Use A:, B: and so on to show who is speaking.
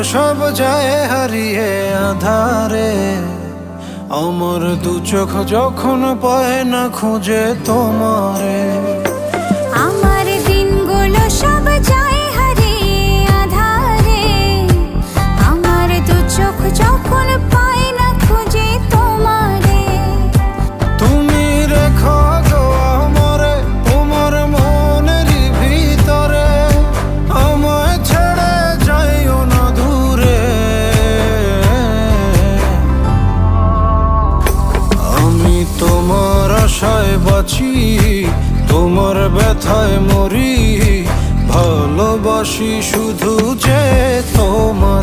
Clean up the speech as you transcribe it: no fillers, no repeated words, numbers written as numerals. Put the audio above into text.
A: সব যায় হারিয়ে আধারে, আমার দু চোখ যখন পায় না খুঁজে তোমারে।
B: আমার দিনগুলো সব যায় হারিয়ে আঁধারে, আমার দু চোখ যখন পায় না খুঁজে তোমারে।
A: তুমি রেখো গো আমারে তোমার মনের ভিতরে, আমায় ছেড়ে যাইও না দূরে। আমি তোমার আশায় বাঁচি, তোমার ব্যথায় মরি, ভালোবাসি শুধু যে তোমার।